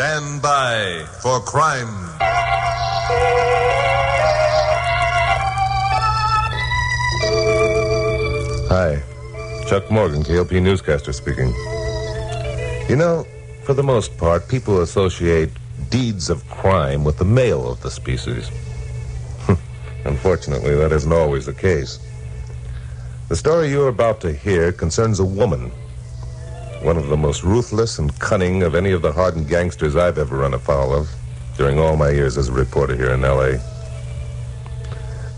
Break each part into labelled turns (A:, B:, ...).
A: Stand by for crime.
B: Hi, Chuck Morgan, KLP newscaster speaking. You know, for the most part, people associate deeds of crime with the male of the species. Unfortunately, that isn't always the case. The story you're about to hear concerns a woman, one of the most ruthless and cunning of any of the hardened gangsters I've ever run afoul of during all my years as a reporter here in L.A.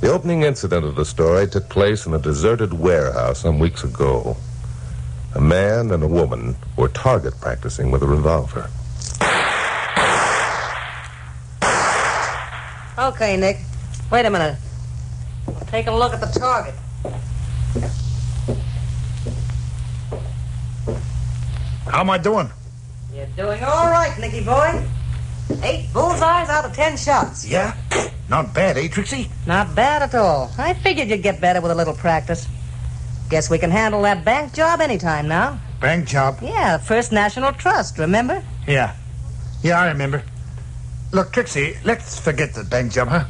B: The opening incident of the story took place in a deserted warehouse some weeks ago. A man and a woman were target practicing with a revolver.
C: Okay, Nick. Wait a minute. Take a look at the target.
D: How am I doing?
C: You're doing all right, Nicky boy. 8 bullseyes out of 10 shots.
D: Yeah? Not bad, eh, Trixie?
C: Not bad at all. I figured you'd get better with a little practice. Guess we can handle that bank job anytime now.
D: Bank job?
C: Yeah, First National Trust, remember?
D: Yeah. Yeah, I remember. Look, Trixie, let's forget the bank job, huh?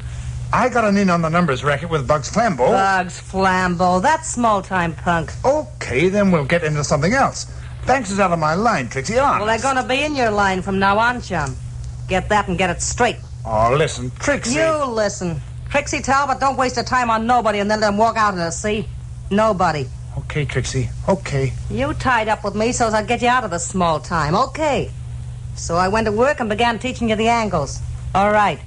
D: I got an in on the numbers racket with Bugs Flambeau.
C: Bugs Flambeau, that small-time punk.
D: Okay, then we'll get into something else. Banks is out of my line, Trixie, honest.
C: Well, they're going to be in your line from now on, chum. Get that and get it straight.
D: Oh, listen, Trixie.
C: You listen. Trixie Talbot, don't waste your time on nobody and then let them walk out in the sea. Nobody.
D: Okay, Trixie, okay.
C: You tied up with me so as I'd get you out of the small time. Okay. So I went to work and began teaching you the angles. All right.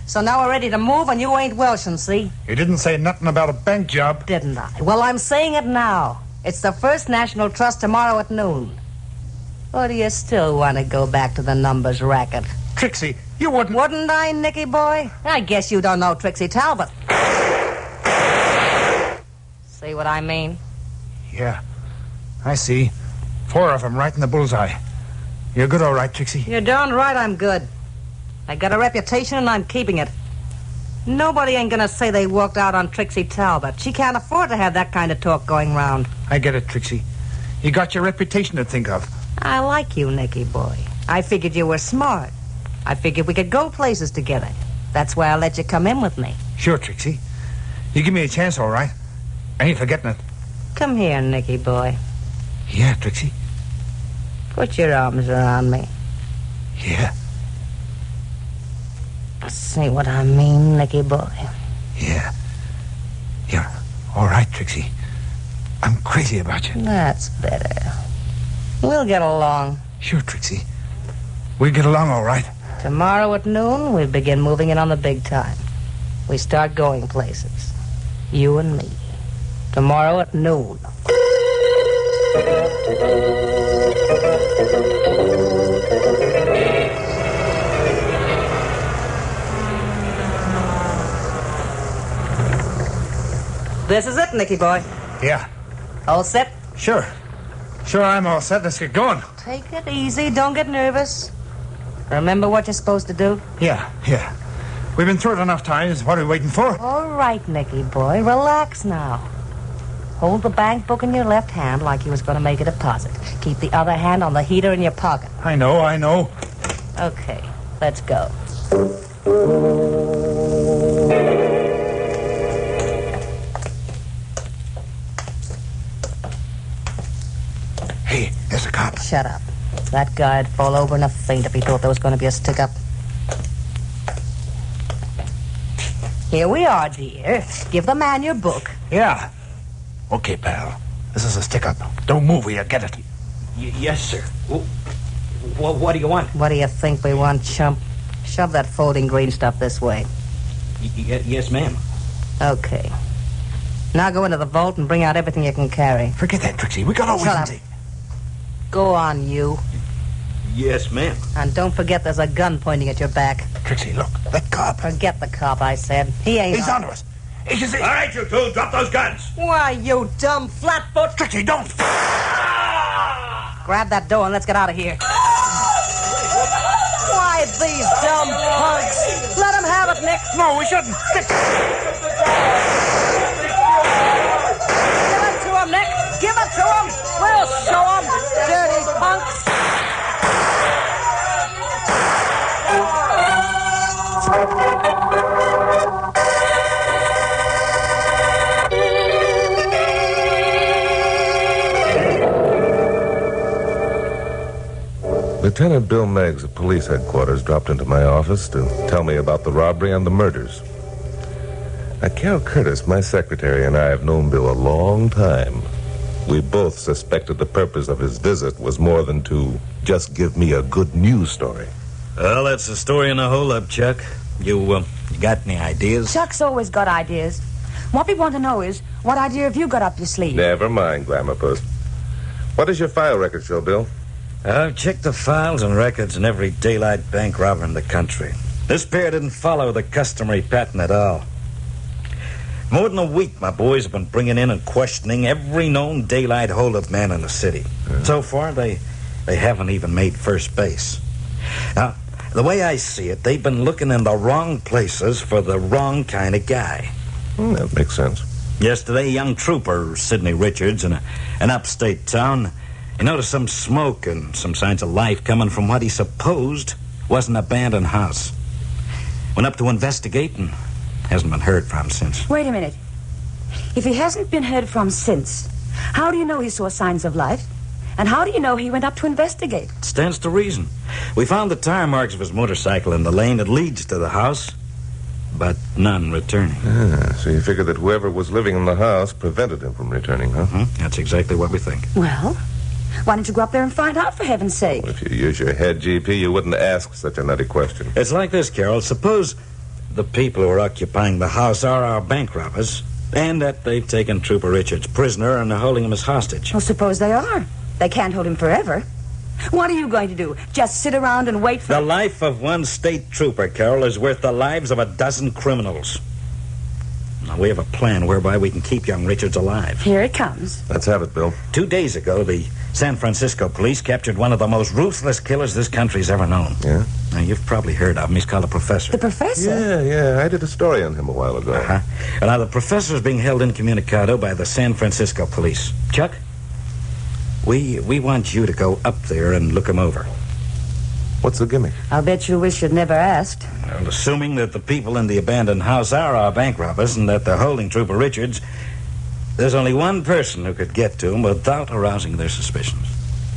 C: So now we're ready to move and you ain't Welshing, see?
D: You didn't say nothing about a bank job.
C: Didn't I? Well, I'm saying it now. It's the First National Trust tomorrow at noon. Or do you still want to go back to the numbers racket?
D: Trixie, you wouldn't...
C: Wouldn't I, Nicky boy? I guess you don't know Trixie Talbot. See what I mean?
D: Yeah, I see. 4 of them right in the bullseye. You're good all right, Trixie.
C: You're darn right I'm good. I got a reputation and I'm keeping it. Nobody ain't gonna say they walked out on Trixie Talbot. She can't afford to have that kind of talk going round.
D: I get it, Trixie. You got your reputation to think of.
C: I like you, Nicky boy. I figured you were smart. I figured we could go places together. That's why I let you come in with me.
D: Sure, Trixie. You give me a chance, all right. I ain't forgetting it.
C: Come here, Nicky boy.
D: Yeah, Trixie.
C: Put your arms around me.
D: Yeah.
C: See what I mean, Nicky boy?
D: Yeah. You're all right, Trixie. I'm crazy about you.
C: That's better. We'll get along.
D: Sure, Trixie. We'll get along all right.
C: Tomorrow at noon, we begin moving in on the big time. We start going places. You and me. Tomorrow at noon. This is it, Nicky boy.
D: Yeah.
C: All set?
D: Sure. Sure, I'm all set. Let's get going.
C: Take it easy. Don't get nervous. Remember what you're supposed to do?
D: Yeah. We've been through it enough times. What are we waiting for?
C: All right, Nicky boy. Relax now. Hold the bank book in your left hand like you was going to make a deposit. Keep the other hand on the heater in your pocket.
D: I know.
C: Okay, let's go.
D: Hey, there's a cop.
C: Shut up. That guy'd fall over in a faint if he thought there was going to be a stick-up. Here we are, dear. Give the man your book.
D: Yeah. Okay, pal. This is a stick-up. Don't move, will you get it?
E: Yes, sir. What do you want?
C: What do you think we want, chump? Shove that folding green stuff this way.
E: Yes, ma'am.
C: Okay. Now go into the vault and bring out everything you can carry.
D: Forget that, Trixie. We got all we
C: Shut
D: can
C: up.
D: take.
C: Go on, you.
E: Yes, ma'am.
C: And don't forget there's a gun pointing at your back.
D: Trixie, look. That cop.
C: Forget the cop, I said. He ain't...
D: He's onto us. All
E: right, you two. Drop those guns.
C: Why, you dumb flatfoot.
D: Trixie, don't.
C: Grab that door and let's get out of here. Why, these dumb punks. Let them have it, Nick.
D: No, we shouldn't.
C: Give it to him, Nick. Give it to him. We'll show him. Dirty punks.
B: Lieutenant Bill Miggs of police headquarters dropped into my office to tell me about the robbery and the murders. Now, Carol Curtis, my secretary, and I have known Bill a long time. We both suspected the purpose of his visit was more than to just give me a good news story.
E: Well, that's the story in a hole-up, Chuck. You got any ideas?
F: Chuck's always got ideas. What we want to know is, what idea have you got up your sleeve?
B: Never mind, Glamourpuss. What does your file record show, Bill?
E: I've checked the files and records in every daylight bank robber in the country. This pair didn't follow the customary pattern at all. More than a week, my boys have been bringing in and questioning every known daylight hold-up man in the city. So far, they haven't even made first base. Now, the way I see it, they've been looking in the wrong places for the wrong kind of guy.
B: That makes sense.
E: Yesterday, a young trooper, Sidney Richards, in an upstate town, he noticed some smoke and some signs of life coming from what he supposed was an abandoned house. Went up to investigate and hasn't been heard from since.
F: Wait a minute. If he hasn't been heard from since, how do you know he saw signs of life? And how do you know he went up to investigate?
E: It stands to reason. We found the tire marks of his motorcycle in the lane that leads to the house, but none returning.
B: So you figure that whoever was living in the house prevented him from returning, huh?
E: Mm-hmm. That's exactly what we think.
F: Well, why don't you go up there and find out, for heaven's sake?
B: Well, if you use your head, GP, you wouldn't ask such a nutty question.
E: It's like this, Carol. Suppose the people who are occupying the house are our bank robbers, and that they've taken Trooper Richards prisoner and are holding him as hostage.
F: Well, suppose they are. They can't hold him forever. What are you going to do? Just sit around and wait for...
E: The life of one state trooper, Carol, is worth the lives of a dozen criminals. Now, we have a plan whereby we can keep young Richards alive.
F: Here it comes.
B: Let's have it, Bill.
E: 2 days ago, the San Francisco police captured one of the most ruthless killers this country's ever known.
B: Yeah?
E: Now, you've probably heard of him. He's called the Professor.
F: The Professor?
B: Yeah. I did a story on him a while ago.
E: Uh-huh. And now, the Professor is being held incommunicado by the San Francisco police. Chuck, we want you to go up there and look him over.
B: What's the gimmick?
C: I'll bet you wish you'd never asked.
E: Well, assuming that the people in the abandoned house are our bank robbers and that they're holding Trooper Richards, there's only one person who could get to him without arousing their suspicions.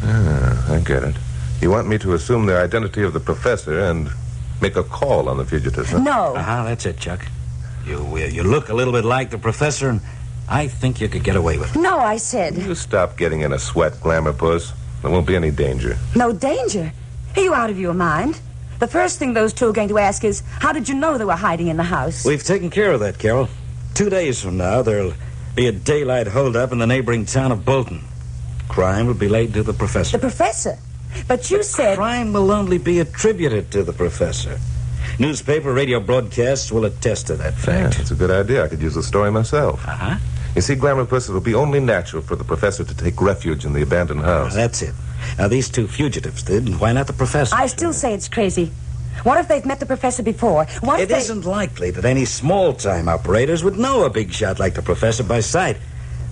B: I get it. You want me to assume the identity of the Professor and make a call on the fugitives, huh?
F: No.
E: Uh-huh, that's it, Chuck. You look a little bit like the Professor, and I think you could get away with it.
F: No, I said.
B: You stop getting in a sweat, Glamourpuss. There won't be any danger.
F: No danger? Are you out of your mind? The first thing those two are going to ask is, how did you know they were hiding in the house?
E: We've taken care of that, Carol. 2 days from now, there'll be a daylight holdup in the neighboring town of Bolton. Crime will be laid to the Professor.
F: The Professor? But you said...
E: Crime will only be attributed to the Professor. Newspaper, radio broadcasts will attest to that fact.
B: Yeah, that's a good idea. I could use the story myself.
E: Uh-huh.
B: You see, Glamourpuss, it'll be only natural for the Professor to take refuge in the abandoned house.
E: That's it. Now, these two fugitives did, and why not the Professor?
F: I still say it's crazy. What if they've met the Professor before? What if
E: It isn't likely that any small-time operators would know a big shot like the Professor by sight.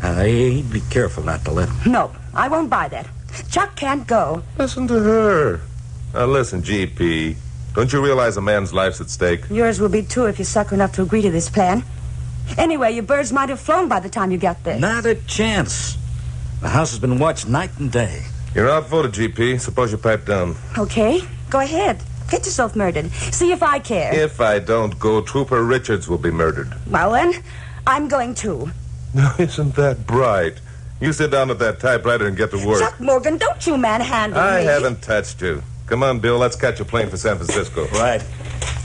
E: He'd be careful not to let him.
F: No, I won't buy that. Chuck can't go.
B: Listen to her. Now, listen, GP. Don't you realize a man's life's at stake?
F: Yours will be, too, if you're sucker enough to agree to this plan. Anyway, your birds might have flown by the time you got there.
E: Not a chance. The house has been watched night and day.
B: You're outvoted, GP. Suppose you pipe down.
F: Okay, go ahead. Get yourself murdered. See if I care.
B: If I don't go, Trooper Richards will be murdered.
F: Well, then, I'm going too.
B: Now, isn't that bright? You sit down at that typewriter and get to work.
F: Chuck Morgan, don't you manhandle me.
B: I haven't touched you. Come on, Bill. Let's catch a plane for San Francisco.
E: Right.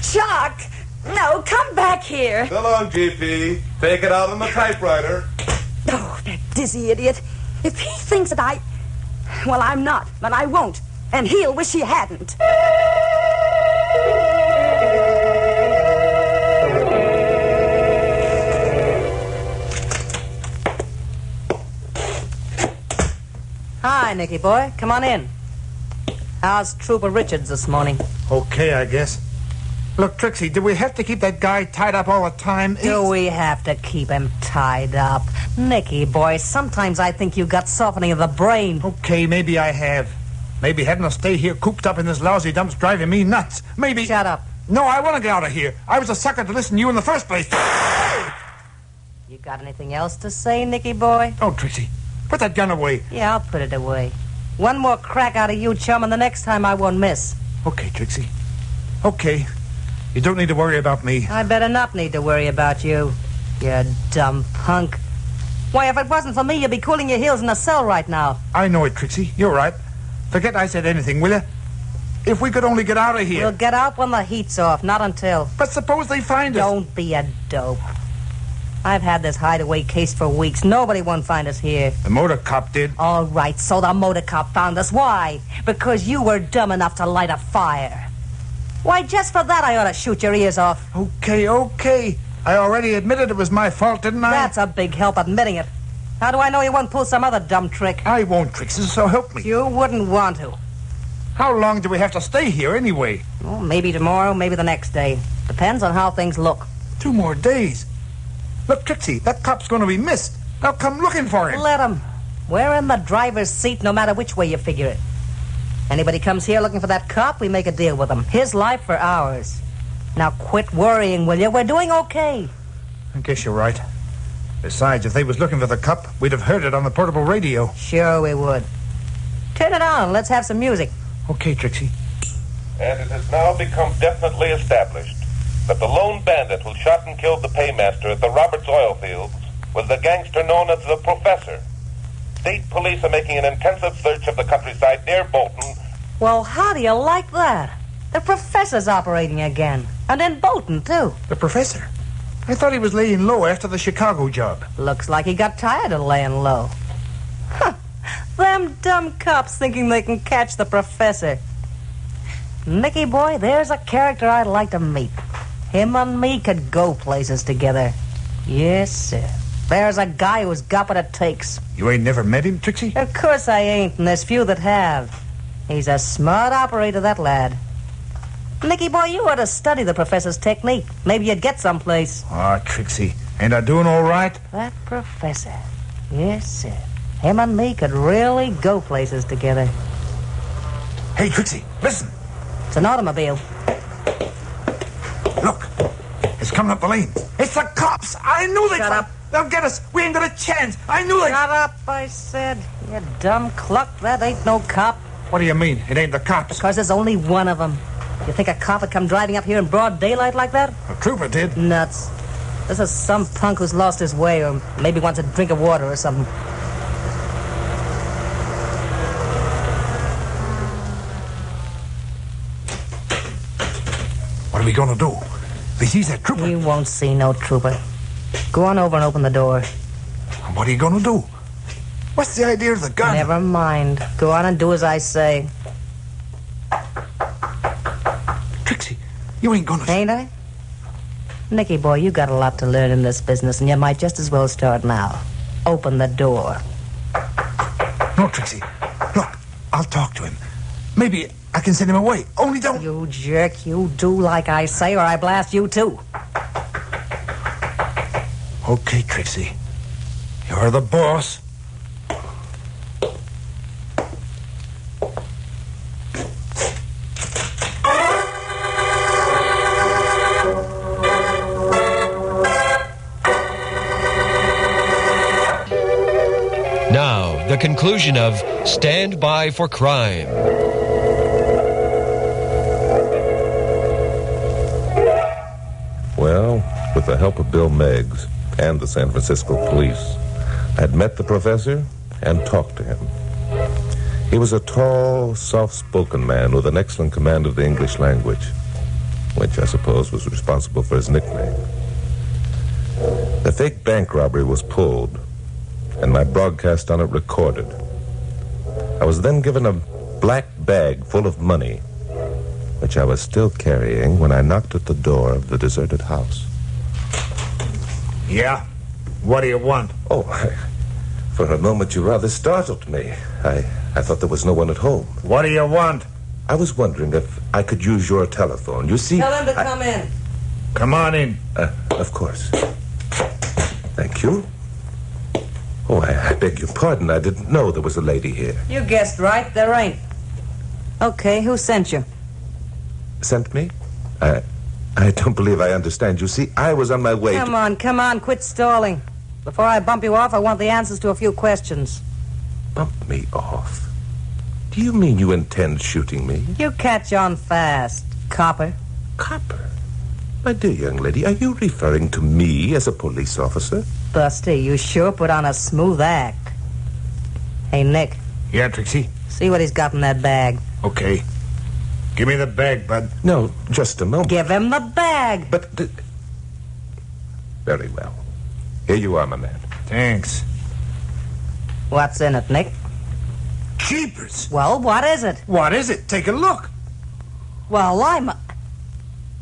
F: Chuck! No, come back here.
B: So long, GP. Take it out on the typewriter.
F: Oh, that dizzy idiot. If he thinks that Well, I'm not, but I won't. And he'll wish he hadn't.
C: Hi, Nicky boy. Come on in. How's Trooper Richards this morning?
D: Okay, I guess. Look, Trixie, do we have to keep that guy tied up all the time?
C: Do we have to keep him tied up? Nicky boy, sometimes I think you got softening of the brain.
D: Okay, maybe I have. Maybe having to stay here cooped up in this lousy dump's driving me nuts. Maybe...
C: Shut up.
D: No, I want to get out of here. I was a sucker to listen to you in the first place.
C: You got anything else to say, Nicky boy?
D: Oh, Trixie, put that gun away.
C: Yeah, I'll put it away. One more crack out of you, chum, and the next time I won't miss.
D: Okay, Trixie. Okay. You don't need to worry about me.
C: I better not need to worry about you, you dumb punk. Why, if it wasn't for me, you'd be cooling your heels in a cell right now.
D: I know it, Trixie. You're right. Forget I said anything, will you? If we could only get out of here.
C: We'll get out when the heat's off, not until.
D: But suppose they find us.
C: Don't be a dope. I've had this hideaway case for weeks. Nobody won't find us here.
D: The motor cop did.
C: All right, so the motor cop found us. Why? Because you were dumb enough to light a fire. Why, just for that I ought to shoot your ears off.
D: Okay. I already admitted it was my fault, didn't I?
C: That's a big help admitting it. How do I know you won't pull some other dumb trick?
D: I won't, Trixie, so help me.
C: You wouldn't want to.
D: How long do we have to stay here anyway?
C: Well, maybe tomorrow, maybe the next day. Depends on how things look.
D: 2 more days. Look, Trixie, that cop's going to be missed. They'll come looking for him.
C: Let him. We're in the driver's seat no matter which way you figure it. Anybody comes here looking for that cop, we make a deal with him. His life for ours. Now quit worrying, will you? We're doing okay.
D: I guess you're right. Besides, if they was looking for the cop, we'd have heard it on the portable radio.
C: Sure we would. Turn it on. Let's have some music.
D: Okay, Trixie.
B: And it has now become definitely established that the lone bandit who shot and killed the paymaster at the Roberts oil fields was the gangster known as the Professor. State police are making an intensive search of the countryside near Bolton.
C: Well, how do you like that? The Professor's operating again. And in Bolton, too.
D: The Professor? I thought he was laying low after the Chicago job.
C: Looks like he got tired of laying low. Huh. Them dumb cops thinking they can catch the Professor. Nicky boy, there's a character I'd like to meet. Him and me could go places together. Yes, sir. There's a guy who's got what it takes.
D: You ain't never met him, Trixie?
C: Of course I ain't, and there's few that have. He's a smart operator, that lad. Nicky boy, you ought to study the Professor's technique. Maybe you'd get someplace.
D: Ah, Trixie, ain't I doing all right?
C: That Professor. Yes, sir. Him and me could really go places together.
D: Hey, Trixie, listen.
C: It's an automobile.
D: Look, it's coming up the lane. It's the cops. I knew they'd...
C: Shut up.
D: They'll get us. We ain't got a chance. I knew they...
C: Shut up, I said. You dumb cluck. That ain't no cop.
D: What do you mean? It ain't the cops.
C: Because there's only one of them. You think a cop would come driving up here in broad daylight like that?
D: A trooper did.
C: Nuts. This is some punk who's lost his way or maybe wants a drink of water or something.
D: What are we going to do? If he sees that trooper...
C: You won't see no trooper. Go on over and open the door.
D: What are you going to do? What's the idea of the gun?
C: Never mind. Go on and do as I say.
D: Trixie, you ain't going to...
C: Ain't I? Nicky boy, you got a lot to learn in this business, and you might just as well start now. Open the door.
D: No, Trixie. Look, I'll talk to him. Maybe I can send him away. Only don't...
C: You jerk, you do like I say, or I blast you too.
D: Okay, Trixie. You're the boss.
G: Now, the conclusion of Stand By for Crime.
B: Well, with the help of Bill Miggs and the San Francisco police, I'd met the Professor and talked to him. He was a tall, soft-spoken man with an excellent command of the English language, which I suppose was responsible for his nickname. The fake bank robbery was pulled, and my broadcast on it recorded. I was then given a black bag full of money, which I was still carrying when I knocked at the door of the deserted house.
D: Yeah? What do you want?
B: Oh, for a moment you rather startled me. I thought there was no one at home.
D: What do you want?
B: I was wondering if I could use your telephone. You see...
C: Tell him to come in.
D: Come on in.
B: Of course. Thank you. Oh, I beg your pardon. I didn't know there was a lady here.
C: You guessed right, there ain't. Okay, who sent you?
B: Sent me? I don't believe I understand. You see, I was on my way
C: Come on, quit stalling. Before I bump you off, I want the answers to a few questions.
B: Bump me off? Do you mean you intend shooting me?
C: You catch on fast, copper.
B: Copper? My dear young lady, are you referring to me as a police officer?
C: Busty, you sure put on a smooth act. Hey, Nick.
D: Yeah, Trixie?
C: See what he's got in that bag.
D: Okay. Give me the bag, bud.
B: No, just a moment.
C: Give him the bag.
B: But... Very well. Here you are, my man.
D: Thanks.
C: What's in it, Nick?
D: Jeepers!
C: Well, what is it?
D: What is it? Take a look.
C: Well, I'm...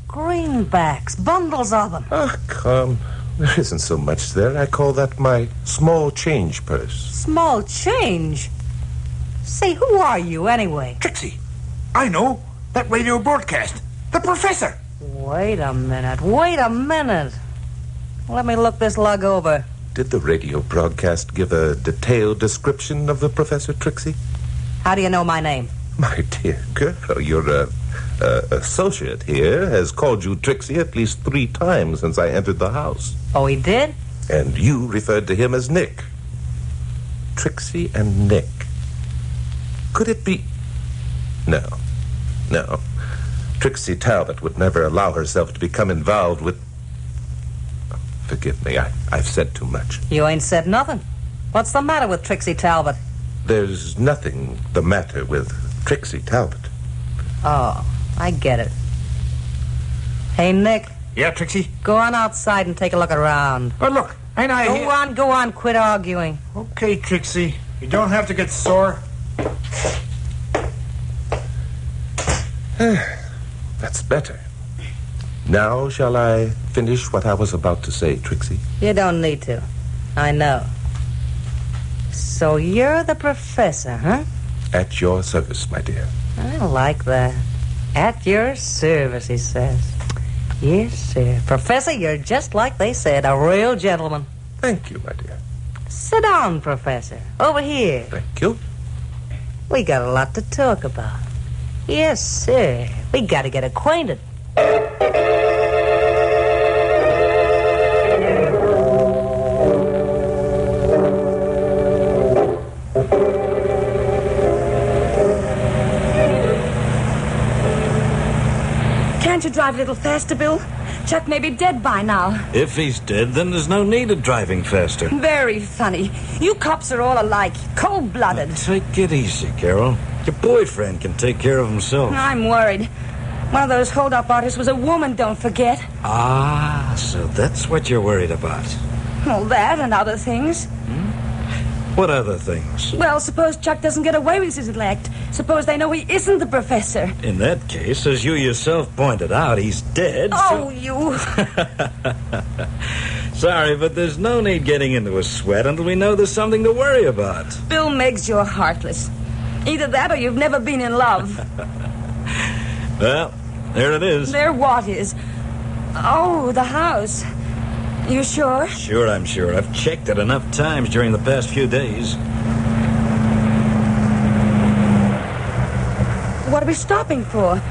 C: Greenbacks, bundles of them.
B: Ah, come. There isn't so much there. I call that my small change purse.
C: Small change? Say, who are you, anyway?
D: Trixie, I know. That radio broadcast. The professor.
C: Wait a minute. Let me look this lug over.
B: Did the radio broadcast give a detailed description of the Professor, Trixie?
C: How do you know my name?
B: My dear girl, your associate here has called you Trixie at least 3 times since I entered the house.
C: Oh, he did?
B: And you referred to him as Nick. Trixie and Nick. Could it be... No. Trixie Talbot would never allow herself to become involved with... Forgive me, I've said too much.
C: You ain't said nothing. What's the matter with Trixie Talbot?
B: There's nothing the matter with Trixie Talbot.
C: Oh, I get it. Hey, Nick.
D: Yeah, Trixie?
C: Go on outside and take a look around.
D: Oh, look. Ain't I here?
C: Go on, quit arguing.
D: Okay, Trixie. You don't have to get sore.
B: That's better. Now shall I finish what I was about to say, Trixie?
C: You don't need to. I know. So you're the professor, huh?
B: At your service, my dear.
C: I like that. At your service, he says. Yes, sir. Professor, you're just like they said, a real gentleman.
B: Thank you, my dear.
C: Sit down, Professor. Over here.
B: Thank you.
C: We got a lot to talk about. Yes, sir. We got to get acquainted.
F: Can't you drive a little faster, Bill? Chuck may be dead by now.
E: If he's dead, then there's no need of driving faster.
F: Very funny. You cops are all alike, cold-blooded.
E: Take it easy, Carol. Your boyfriend can take care of himself.
F: I'm worried. One of those hold-up artists was a woman, don't forget.
E: Ah, so that's what you're worried about.
F: Well, that and other things.
E: What other things?
F: Well, suppose Chuck doesn't get away with his elect. Suppose they know he isn't the professor.
E: In that case, as you yourself pointed out, he's dead.
F: Oh, you...
E: Sorry, but there's no need getting into a sweat until we know there's something to worry about.
F: Bill Miggs, you're heartless. Either that or you've never been in love.
E: Well, there it is.
F: There what is? Oh, the house. You sure?
E: Sure, I'm sure. I've checked it enough times during the past few days.
F: What are we stopping for?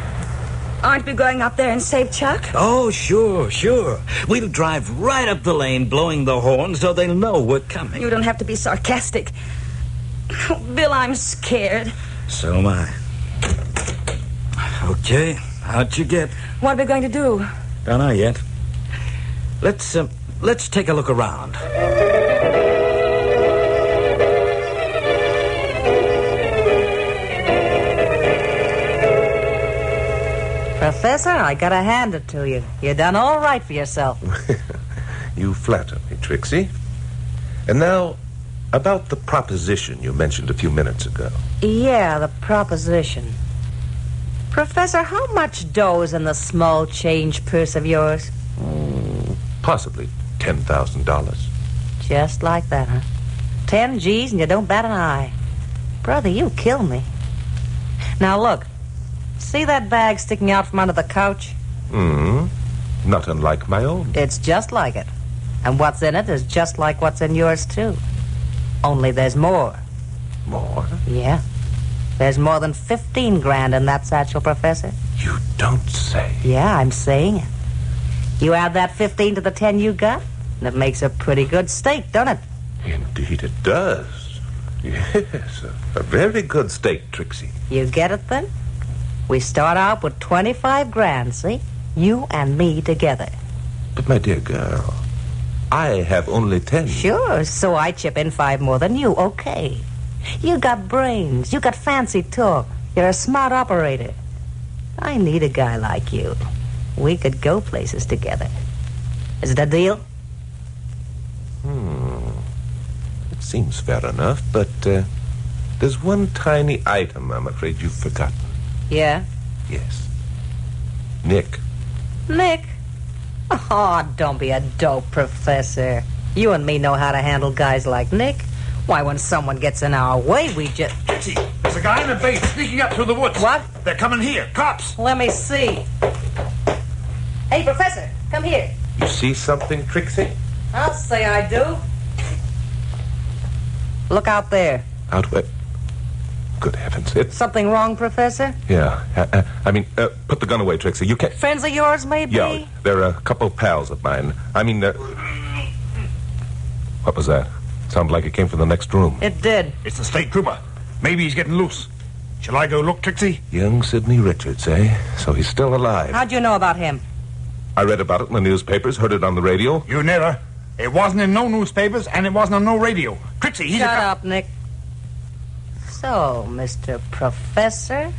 F: Aren't we going up there and save Chuck?
E: Oh, sure. We'll drive right up the lane, blowing the horn so they'll know we're coming.
F: You don't have to be sarcastic. Bill, I'm scared.
E: So am I. Okay, how'd you get?
F: What are we going to do?
E: Don't know yet. Let's take a look around.
C: Professor, I gotta hand it to you. You done all right for yourself.
B: You flatter me, Trixie. And now, about the proposition you mentioned a few minutes ago.
C: Yeah, the proposition. Professor, how much dough is in the small change purse of yours?
B: Possibly $10,000.
C: Just like that, huh? 10 G's and you don't bat an eye. Brother, you kill me. Now look, see that bag sticking out from under the couch?
B: Not unlike my own.
C: It's just like it. And what's in it is just like what's in yours, too. Only there's more.
B: More?
C: Yeah. There's more than 15 grand in that satchel, Professor.
B: You don't say.
C: Yeah, I'm saying it. You add that 15 to the 10 you got, and it makes a pretty good stake, don't it?
B: Indeed it does. Yes, a very good steak, Trixie.
C: You get it then? We start out with 25 grand, see? You and me together.
B: But, my dear girl, I have only 10.
C: Sure, so I chip in 5 more than you. Okay. You got brains. You got fancy talk. You're a smart operator. I need a guy like you. We could go places together. Is it a deal?
B: It seems fair enough, but there's one tiny item I'm afraid you've forgotten.
C: Yeah?
B: Yes. Nick.
C: Nick? Oh, don't be a dope, Professor. You and me know how to handle guys like Nick. Why, when someone gets in our way, we just...
D: Trixie, there's a guy in a base sneaking up through the woods.
C: What?
D: They're coming here. Cops.
C: Let me see. Hey, Professor, come here.
B: You see something, Trixie?
C: I'll say I do. Look out there.
B: Out where? Good heavens. It's...
C: Something wrong, Professor?
B: Yeah. Put the gun away, Trixie. You can't...
C: Friends of yours, maybe?
B: Yeah, they're a couple pals of mine. What was that? Sounded like it came from the next room.
C: It did.
D: It's the state trooper. Maybe he's getting loose. Shall I go look, Trixie?
B: Young Sidney Richards, eh? So he's still alive.
C: How'd you know about him?
B: I read about it in the newspapers, heard it on the radio.
D: You never. It wasn't in no newspapers, and it wasn't on no radio. Trixie, he's
C: Shut up, Nick. So, Mr. Professor,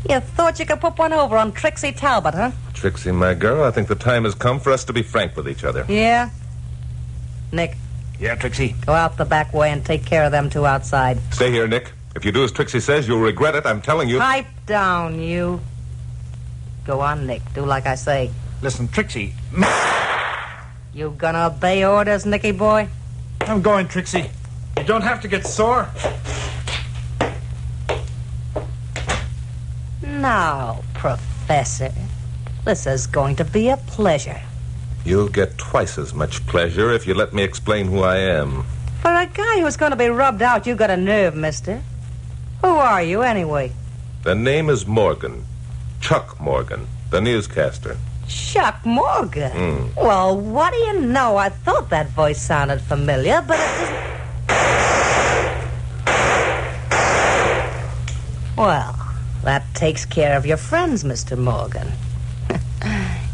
C: you thought you could put one over on Trixie Talbot, huh?
B: Trixie, my girl, I think the time has come for us to be frank with each other.
C: Yeah? Nick,
D: Yeah, Trixie.
C: go out the back way and take care of them two outside.
B: Stay here, Nick. If you do as Trixie says, you'll regret it. I'm telling you.
C: Pipe down, you. Go on, Nick. Do like I say.
D: Listen, Trixie.
C: You gonna obey orders, Nicky boy?
D: I'm going, Trixie. You don't have to get sore.
C: Now, Professor, this is going to be a pleasure.
B: You'll get twice as much pleasure if you let me explain who I am.
C: For a guy who's going to be rubbed out, you got a nerve, mister. Who are you, anyway?
B: The name is Morgan. Chuck Morgan, the newscaster.
C: Chuck Morgan? Well, what do you know? I thought that voice sounded familiar, but it doesn't... Well, that takes care of your friends, Mr. Morgan.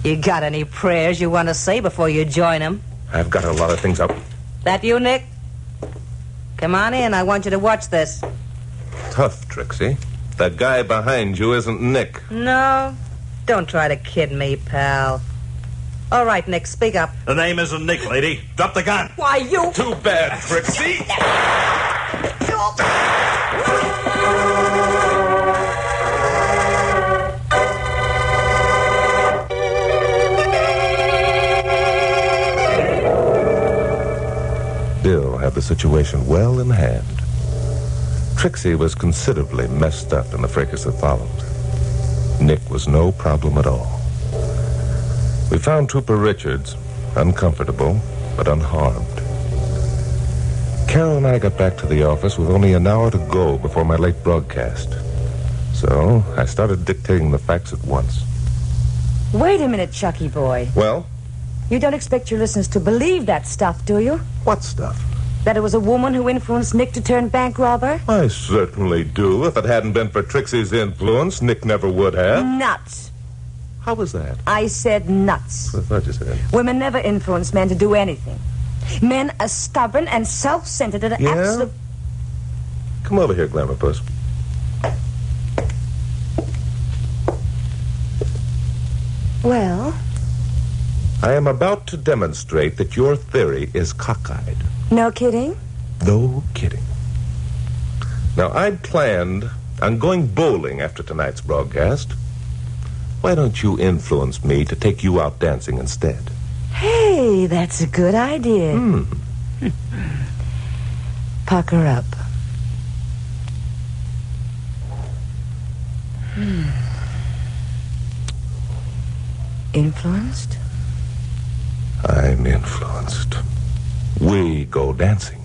C: You got any prayers you want to say before you join them?
B: I've got a lot of things up.
C: That you, Nick? Come on in. I want you to watch this.
B: Tough, Trixie. That guy behind you isn't Nick.
C: No? Don't try to kid me, pal. All right, Nick, speak up.
E: The name isn't Nick, lady. Drop the gun.
C: Why, you...
B: Too bad, Trixie. Bill had the situation well in hand. Trixie was considerably messed up in the fracas that followed. Nick was no problem at all. We found Trooper Richards uncomfortable, but unharmed. Carol and I got back to the office with only an hour to go before my late broadcast. So I started dictating the facts at once.
F: Wait a minute, Chucky boy.
B: Well,
F: You don't expect your listeners to believe that stuff, do you?
B: what stuff?
F: That it was a woman who influenced Nick to turn bank robber?
B: I certainly do. If it hadn't been for Trixie's influence, Nick never would have.
F: Nuts.
B: How was that?
F: I said nuts.
B: I thought you said.
F: Women never influence men to do anything. Men are stubborn and self-centered and
B: Yeah?
F: absolute...
B: Come over here, Glamour Puss.
F: Well,
B: I am about to demonstrate that your theory is cockeyed.
F: no kidding?
B: No kidding. Now, I'd planned on going bowling after tonight's broadcast. Why don't you influence me to take you out dancing instead?
F: Hey, that's a good idea. Pucker up. Influenced?
B: I'm influenced. We go dancing.